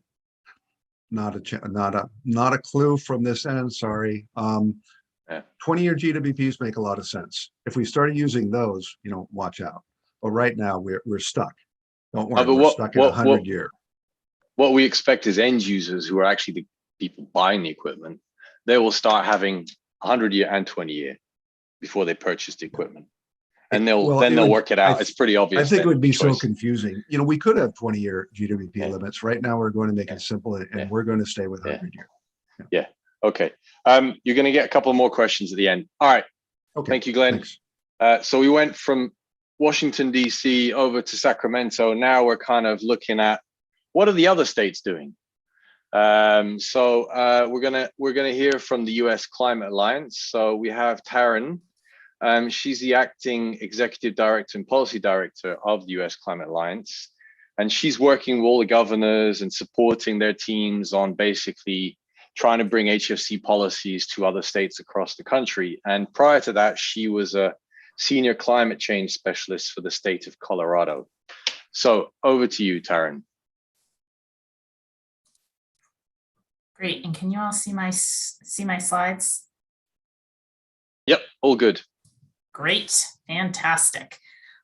Not a clue from this end. Sorry. 20-year GWPs make a lot of sense. If we started using those, watch out. But right now we're stuck. Don't worry, we're stuck at 100-year. What we expect is end users who are actually the people buying the equipment. They will start having 100-year and 20-year before they purchase the equipment, and they'll work it out. It's pretty obvious. I think it would be so confusing. We could have 20-year GWP limits. Right now, we're going to make it simple, and we're going to stay with 100-year. Yeah. Okay. You're going to get a couple more questions at the end. All right. Okay. Thank you, Glenn. So we went from Washington, D.C. over to Sacramento. Now we're kind of looking at what are the other states doing. So we're gonna hear from the U.S. Climate Alliance. So we have Taryn. She's the acting executive director and policy director of the U.S. Climate Alliance, and she's working with all the governors and supporting their teams on basically trying to bring HFC policies to other states across the country. And prior to that, she was a senior climate change specialist for the state of Colorado. So over to you, Taryn. Great, and can you all see my slides? Yep, all good. Great, fantastic.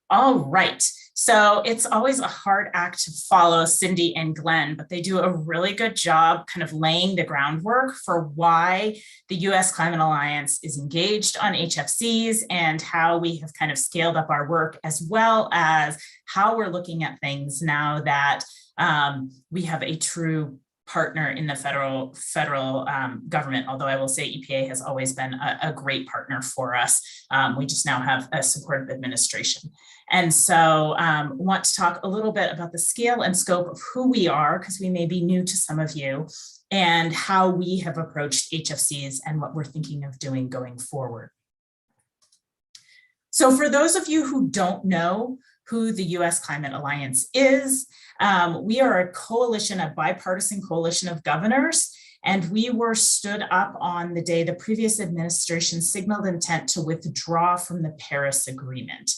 All right, so it's always a hard act to follow Cindy and Glenn, but they do a really good job kind of laying the groundwork for why the U.S. Climate Alliance is engaged on HFCs and how we have kind of scaled up our work, as well as how we're looking at things now that we have a true partner in the federal government, although I will say EPA has always been a great partner for us. We just now have a supportive administration. And so want to talk a little bit about the scale and scope of who we are, because we may be new to some of you, and how we have approached HFCs and what we're thinking of doing going forward. So for those of you who don't know who the U.S. Climate Alliance is, we are a coalition, a bipartisan coalition of governors, And we were stood up on the day the previous administration signaled intent to withdraw from the Paris Agreement.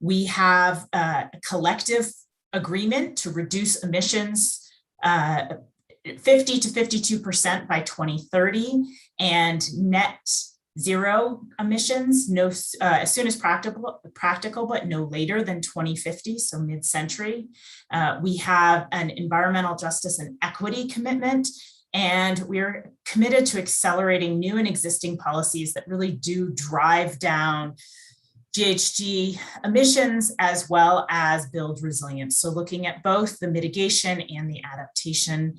We have a collective agreement to reduce emissions 50 to 52% by 2030 and net zero emissions as soon as practical, but no later than 2050, so mid-century. We have an environmental justice and equity commitment, and we're committed to accelerating new and existing policies that really do drive down GHG emissions as well as build resilience. So looking at both the mitigation and the adaptation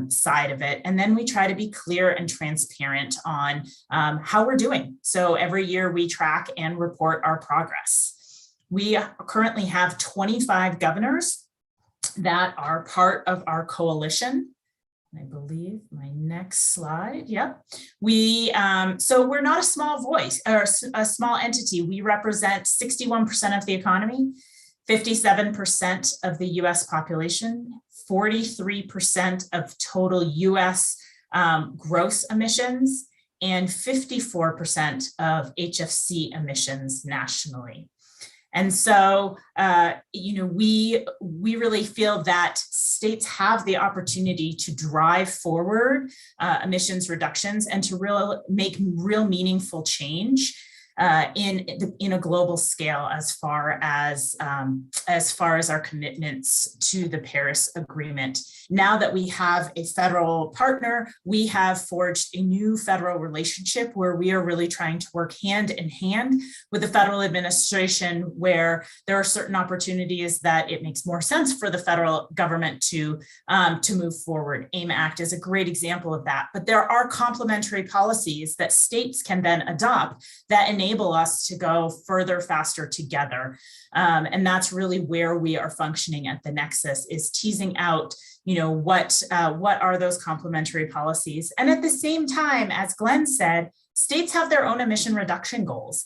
side of it. And then we try to be clear and transparent on how we're doing. So every year we track and report our progress. We currently have 25 governors that are part of our coalition. I believe my next slide. Yep. So we're not a small voice or a small entity. We represent 61% of the economy, 57% of the US population, 43% of total US gross emissions, and 54% of HFC emissions nationally. And so, we really feel that states have the opportunity to drive forward emissions reductions and to make real meaningful change in a global scale as far as our commitments to the Paris Agreement. Now that we have a federal partner, we have forged a new federal relationship where we are really trying to work hand in hand with the federal administration, where there are certain opportunities that it makes more sense for the federal government to move forward. AIM Act is a great example of that, but there are complementary policies that states can then adopt that enable us to go further, faster together. And that's really where we are functioning at the Nexus, is teasing out, what are those complementary policies? And at the same time, as Glenn said, states have their own emission reduction goals.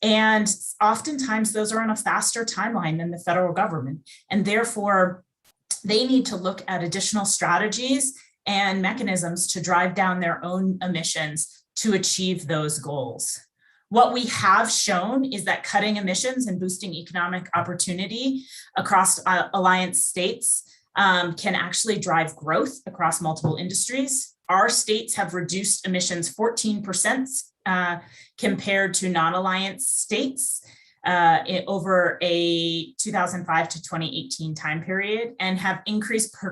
And oftentimes those are on a faster timeline than the federal government. And therefore, they need to look at additional strategies and mechanisms to drive down their own emissions to achieve those goals. What we have shown is that cutting emissions and boosting economic opportunity across alliance states can actually drive growth across multiple industries. Our states have reduced emissions 14% compared to non-alliance states over a 2005 to 2018 time period, and have increased per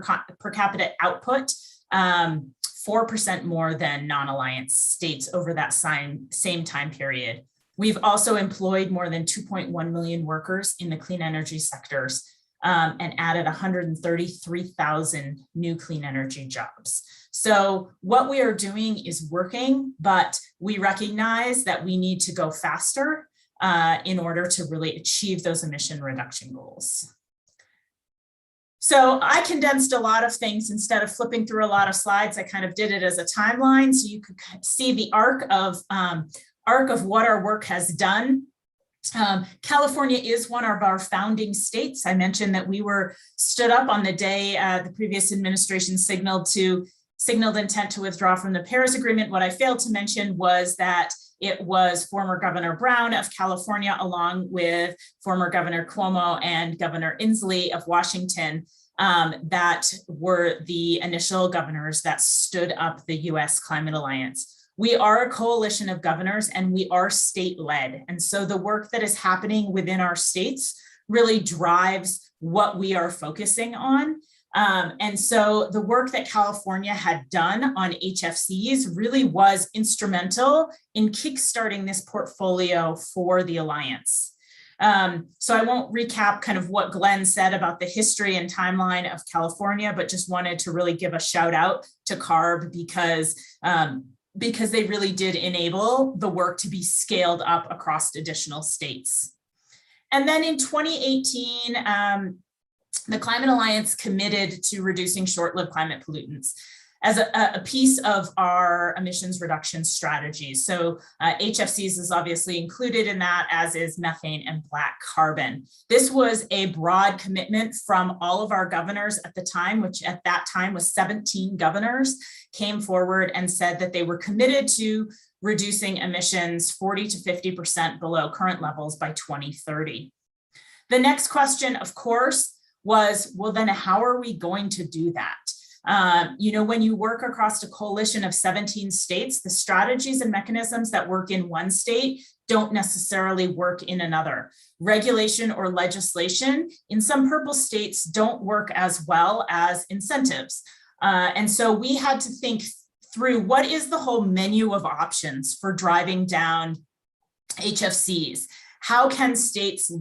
capita output 4% more than non-alliance states over that same time period. We've also employed more than 2.1 million workers in the clean energy sectors and added 133,000 new clean energy jobs. So what we are doing is working, but we recognize that we need to go faster in order to really achieve those emission reduction goals. So I condensed a lot of things. Instead of flipping through a lot of slides, I kind of did it as a timeline, so you could see the arc of what our work has done. California is one of our founding states. I mentioned that we were stood up on the day the previous administration signaled intent to withdraw from the Paris Agreement. What I failed to mention was that it was former Governor Brown of California, along with former Governor Cuomo and Governor Inslee of Washington, that were the initial governors that stood up the U.S. Climate Alliance. We are a coalition of governors and we are state-led. And so the work that is happening within our states really drives what we are focusing on. And so the work that California had done on HFCs really was instrumental in kickstarting this portfolio for the Alliance. So I won't recap kind of what Glenn said about the history and timeline of California, but just wanted to really give a shout out to CARB because they really did enable the work to be scaled up across additional states. And then in 2018, the Climate Alliance committed to reducing short-lived climate pollutants. as a piece of our emissions reduction strategies. So HFCs is obviously included in that, as is methane and black carbon. This was a broad commitment from all of our governors at the time, which at that time was 17 governors, came forward and said that they were committed to reducing emissions 40 to 50% below current levels by 2030. The next question, of course, was, well, then how are we going to do that? You know, when you work across a coalition of 17 states, the strategies and mechanisms that work in one state don't necessarily work in another. Regulation or legislation in some purple states don't work as well as incentives. And so we had to think through what is the whole menu of options for driving down HFCs. How can states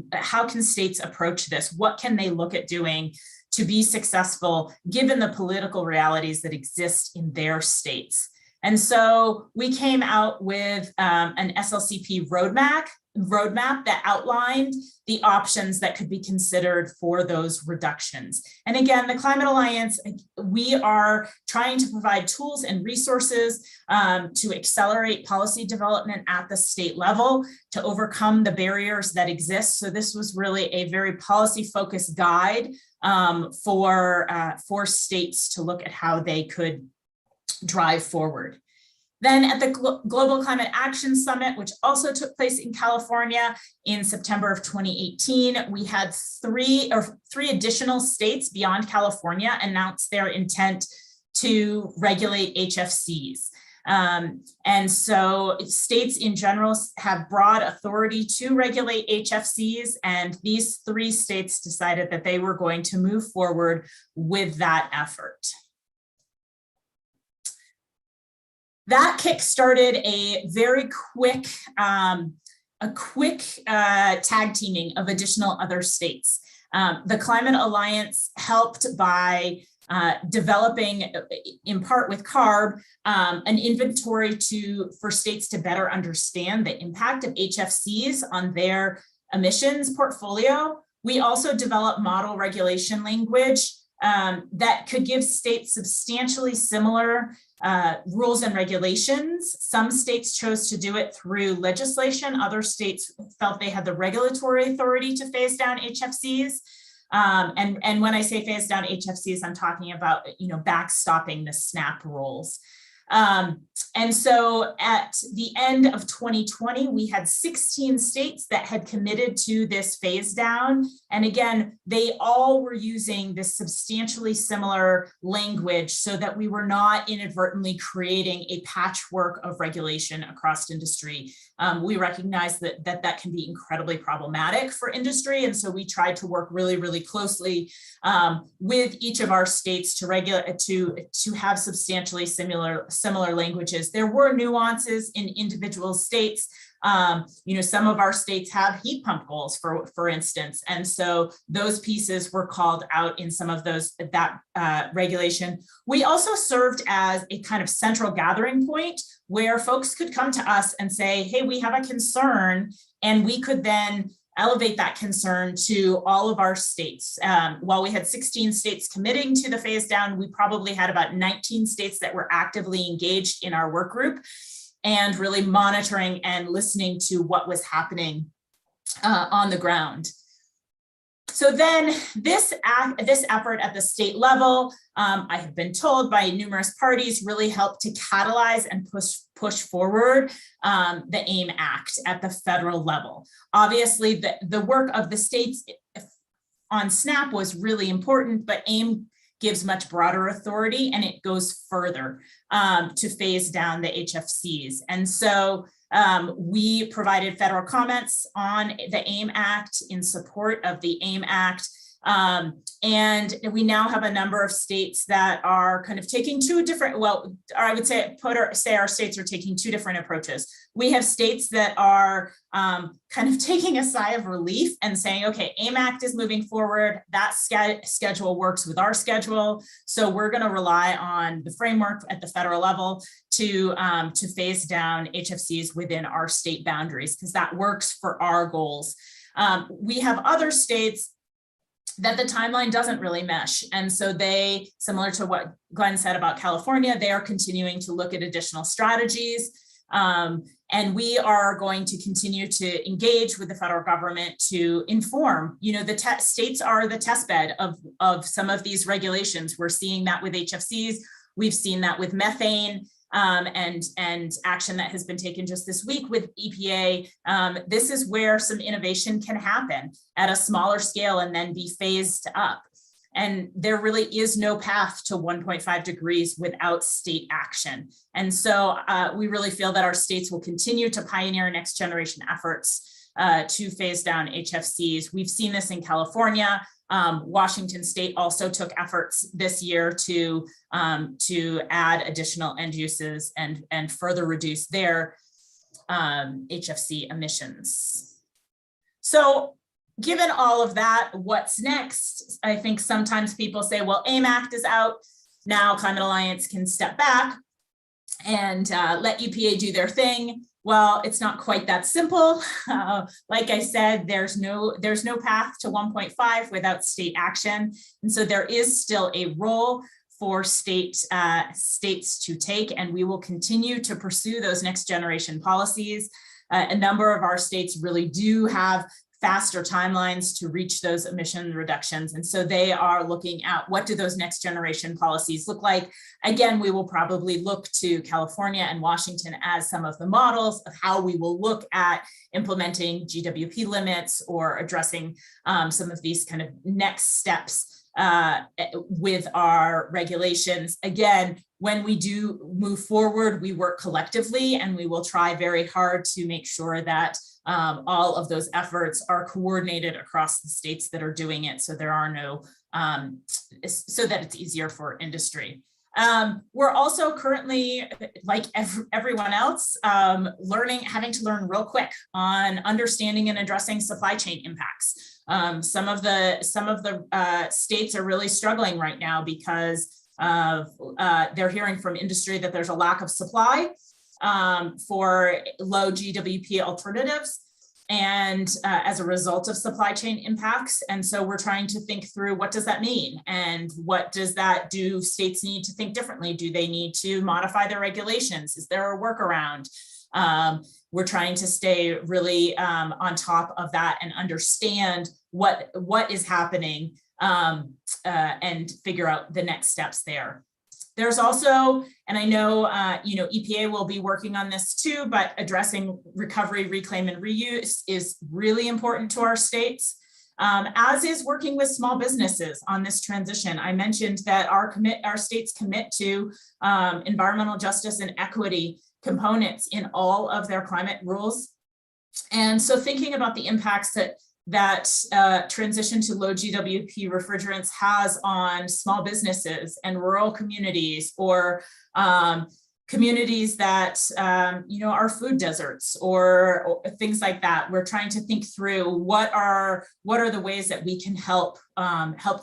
approach this? What can they look at doing to be successful given the political realities that exist in their states? And so we came out with an SLCP roadmap that outlined the options that could be considered for those reductions. And again, the Climate Alliance, we are trying to provide tools and resources to accelerate policy development at the state level to overcome the barriers that exist. So this was really a very policy-focused guide for states to look at how they could drive forward. Then at the Global Climate Action Summit, which also took place in California in September of 2018, we had three additional states beyond California announce their intent to regulate HFCs. And so states in general have broad authority to regulate HFCs, and these 3 states decided that they were going to move forward with that effort. That kickstarted a very quick, tag teaming of additional other states. The Climate Alliance helped by developing, in part with CARB, an inventory for states to better understand the impact of HFCs on their emissions portfolio. We also developed model regulation language that could give states substantially similar rules and regulations. Some states chose to do it through legislation. Other states felt they had the regulatory authority to phase down HFCs. And when I say phase down HFCs, I'm talking about, you know, backstopping the SNAP rules. And so at the end of 2020, we had 16 states that had committed to this phase down. And again, they all were using this substantially similar language so that we were not inadvertently creating a patchwork of regulation across industry. We recognize that can be incredibly problematic for industry. And so we tried to work really, really closely with each of our states to have substantially similar languages. There were nuances in individual states. You know, some of our states have heat pump goals, for instance, and so those pieces were called out in some of that regulation. We also served as a kind of central gathering point where folks could come to us and say, hey, we have a concern, and we could then elevate that concern to all of our states. While we had 16 states committing to the phase down, we probably had about 19 states that were actively engaged in our work group and really monitoring and listening to what was happening on the ground. So then this effort at the state level, I have been told by numerous parties, really helped to catalyze and push forward the AIM Act at the federal level. Obviously, the work of the states on SNAP was really important, but AIM gives much broader authority, and it goes further to phase down the HFCs. And so we provided federal comments on the AIM Act in support of the AIM Act. And we now have a number of states that are kind of taking two different, well, I would say our states are taking two different approaches. We have states that are kind of taking a sigh of relief and saying, okay, AIM Act is moving forward. That schedule works with our schedule. So we're going to rely on the framework at the federal level to phase down HFCs within our state boundaries, because that works for our goals. We have other states that the timeline doesn't really mesh. And so they, similar to what Glenn said about California, they are continuing to look at additional strategies. And we are going to continue to engage with the federal government to inform, the states are the test bed of some of these regulations. We're seeing that with HFCs. We've seen that with methane. And action that has been taken just this week with EPA. This is where some innovation can happen at a smaller scale and then be phased up. And there really is no path to 1.5 degrees without state action. And so we really feel that our states will continue to pioneer next generation efforts to phase down HFCs. We've seen this in California. Washington State also took efforts this year to add additional end uses and further reduce their HFC emissions. So given all of that, what's next? I think sometimes people say, well, AIM Act is out. Now Climate Alliance can step back and let EPA do their thing. Well, it's not quite that simple. Like I said, there's no path to 1.5 without state action. And so there is still a role for states to take, and we will continue to pursue those next generation policies. A number of our states really do have faster timelines to reach those emission reductions. And so they are looking at what do those next generation policies look like. Again, we will probably look to California and Washington as some of the models of how we will look at implementing GWP limits or addressing some of these kind of next steps with our regulations. Again, when we do move forward, we work collectively and we will try very hard to make sure that all of those efforts are coordinated across the states that are doing it, so there are no, so that it's easier for industry. We're also currently, like everyone else, having to learn real quick on understanding and addressing supply chain impacts. Some of the states are really struggling right now because they're hearing from industry that there's a lack of supply for low GWP alternatives, and as a result of supply chain impacts. And so we're trying to think through, what does that mean? And what does that do? States need to think differently. Do they need to modify their regulations? Is there a workaround? We're trying to stay really on top of that and understand what is happening and figure out the next steps there. There's also, and I know, EPA will be working on this too, but addressing recovery, reclaim, and reuse is really important to our states, as is working with small businesses on this transition. I mentioned that our states commit to environmental justice and equity components in all of their climate rules. And so thinking about the impacts that transition to low GWP refrigerants has on small businesses and rural communities, or communities that are food deserts or things like that. We're trying to think through what are the ways that we can help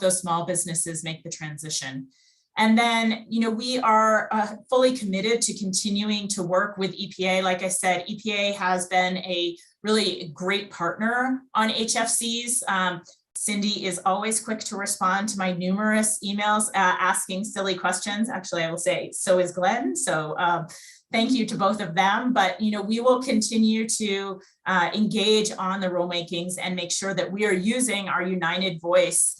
those small businesses make the transition. And then, we are fully committed to continuing to work with EPA. Like I said, EPA has been a really great partner on HFCs. Cindy is always quick to respond to my numerous emails asking silly questions. Actually, I will say, so is Glenn. So thank you to both of them. But, we will continue to engage on the rulemakings and make sure that we are using our united voice,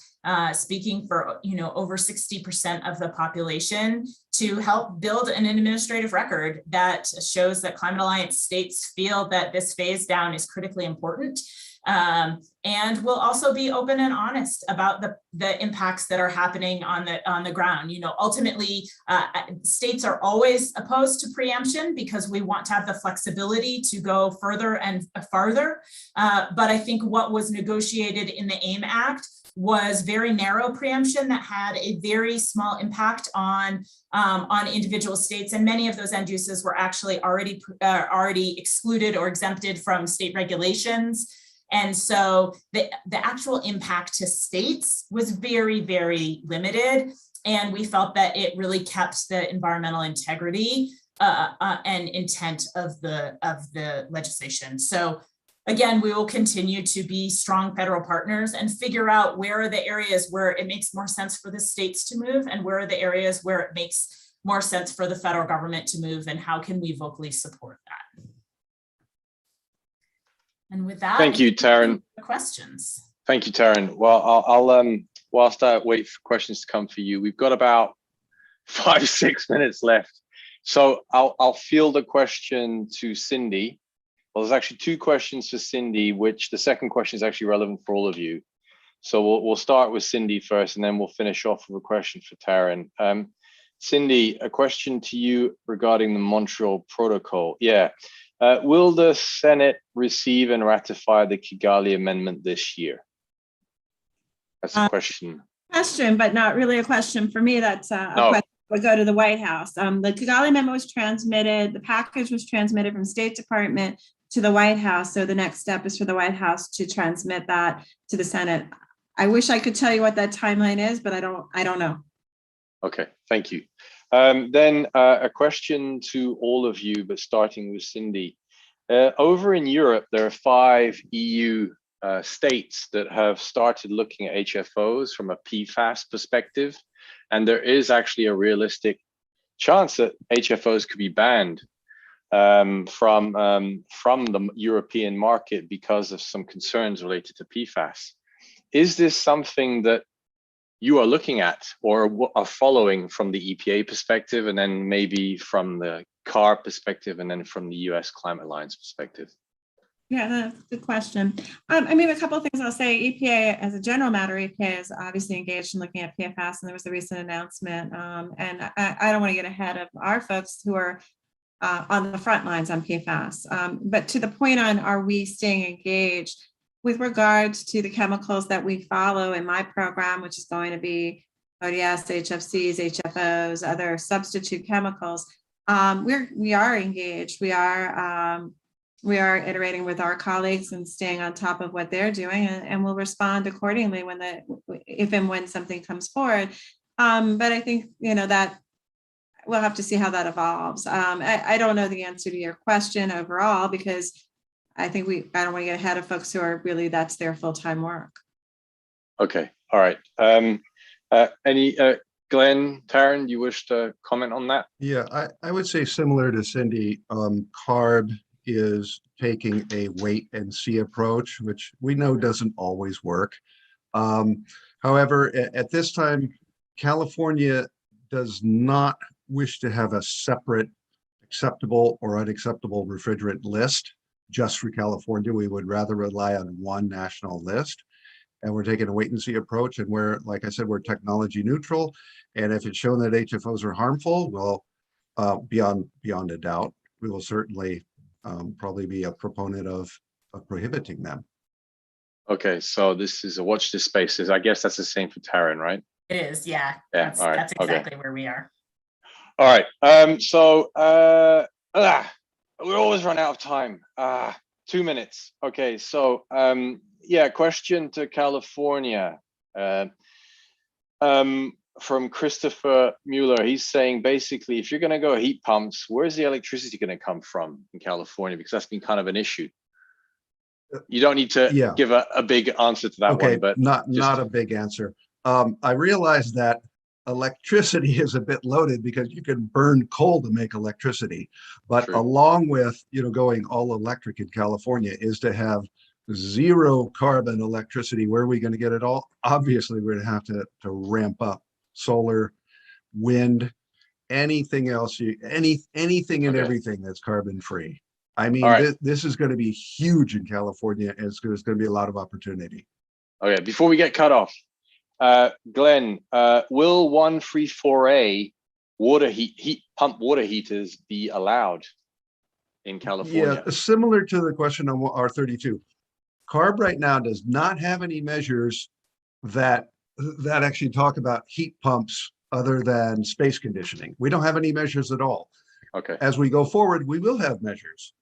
speaking for over 60% of the population, to help build an administrative record that shows that Climate Alliance states feel that this phase down is critically important. And we'll also be open and honest about the impacts that are happening on the ground. Ultimately, states are always opposed to preemption because we want to have the flexibility to go further and farther. But I think what was negotiated in the AIM Act was very narrow preemption that had a very small impact on individual states, and many of those end uses were actually already excluded or exempted from state regulations. And so the actual impact to states was very, very limited, and we felt that it really kept the environmental integrity and intent of the legislation. So again, we will continue to be strong federal partners and figure out where are the areas where it makes more sense for the states to move and where are the areas where it makes more sense for the federal government to move and how can we vocally support that. And with that, thank you, Taryn. Questions. Thank you, Taryn. Well, I'll whilst I wait for questions to come for you, we've got about 5-6 minutes left. So I'll field a question to Cindy. Well, there's actually 2 questions for Cindy, which the second question is actually relevant for all of you. So we'll start with Cindy first, and then we'll finish off with a question for Taryn. Cindy, a question to you regarding the Montreal Protocol. Yeah. Will the Senate receive and ratify the Kigali Amendment this year? That's a question. Question, but not really a question for me. That's a question that would go to the White House. The Kigali Amendment was transmitted, the package was transmitted from State Department to the White House. So the next step is for the White House to transmit that to the Senate. I wish I could tell you what that timeline is, but I don't know. Okay, thank you. Then a question to all of you, but starting with Cindy. Over in Europe, there are 5 EU states that have started looking at HFOs from a PFAS perspective, and there is actually a realistic chance that HFOs could be banned from the European market because of some concerns related to PFAS. Is this something that you are looking at or are following from the EPA perspective, and then maybe from the CARB perspective, and then from the US Climate Alliance perspective? Yeah, that's a good question. I mean, a couple of things I'll say. EPA, as a general matter, EPA is obviously engaged in looking at PFAS, and there was a recent announcement. And I don't want to get ahead of our folks who are on the front lines on PFAS. But to the point on, are we staying engaged? With regards to the chemicals that we follow in my program, which is going to be ODS, HFCs, HFOs, other substitute chemicals, we are engaged. We are iterating with our colleagues and staying on top of what they're doing, and we'll respond accordingly if and when something comes forward. But I think that we'll have to see how that evolves. I don't know the answer to your question overall, because I think I don't want to get ahead of folks who are really, that's their full-time work. Okay, all right. Glenn, Taryn, do you wish to comment on that? Yeah, I would say similar to Cindy, CARB is taking a wait and see approach, which we know doesn't always work. However, at this time, California does not wish to have a separate acceptable or unacceptable refrigerant list just for California. We would rather rely on one national list, and we're taking a wait and see approach. And we're, like I said, we're technology neutral. And if it's shown that HFOs are harmful, well, beyond a doubt, we will certainly probably be a proponent of prohibiting them. Okay, so this is a watch this space. I guess that's the same for Taryn, right? It is, yeah. Yeah, all right. That's exactly where we are. All right. We always run out of time. 2 minutes. Okay, so yeah, question to California from Christopher Mueller. He's saying basically, if you're going to go heat pumps, where's the electricity going to come from in California? Because that's been kind of an issue. You don't need to give a big answer to that one, but not a big answer. I realize that electricity is a bit loaded because you can burn coal to make electricity, but True. Along with going all electric in California is to have zero carbon electricity. Where are we going to get it all? Obviously, we're going to have to ramp up solar, wind, anything else, anything and everything that's carbon free. I mean, this is going to be huge in California, and there's going to be a lot of opportunity. Okay, before we get cut off, Glenn, will 134A heat pump water heaters be allowed in California? Yeah, similar to the question on R32. CARB right now does not have any measures that actually talk about heat pumps other than space conditioning. We don't have any measures at all. Okay. As we go forward, we will have measures.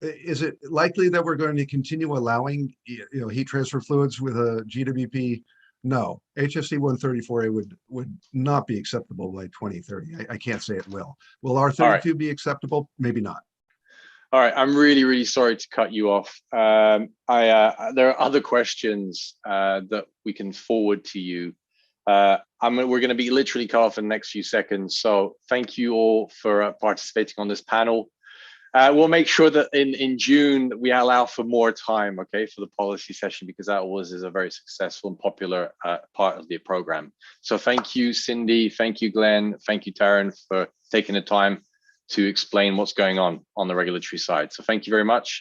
Is it likely that we're going to continue allowing heat transfer fluids with a GWP? No, HFC 134A would not be acceptable by 2030. I can't say it will. Will R32 be acceptable? Maybe not. All right, I'm really, really sorry to cut you off. There are other questions that we can forward to you. We're going to be literally cut off in the next few seconds. So thank you all for participating on this panel. We'll make sure that in June we allow for more time, okay, for the policy session, because that always is a very successful and popular part of the program. So thank you, Cindy. Thank you, Glenn. Thank you, Taryn, for taking the time to explain what's going on the regulatory side. So thank you very much.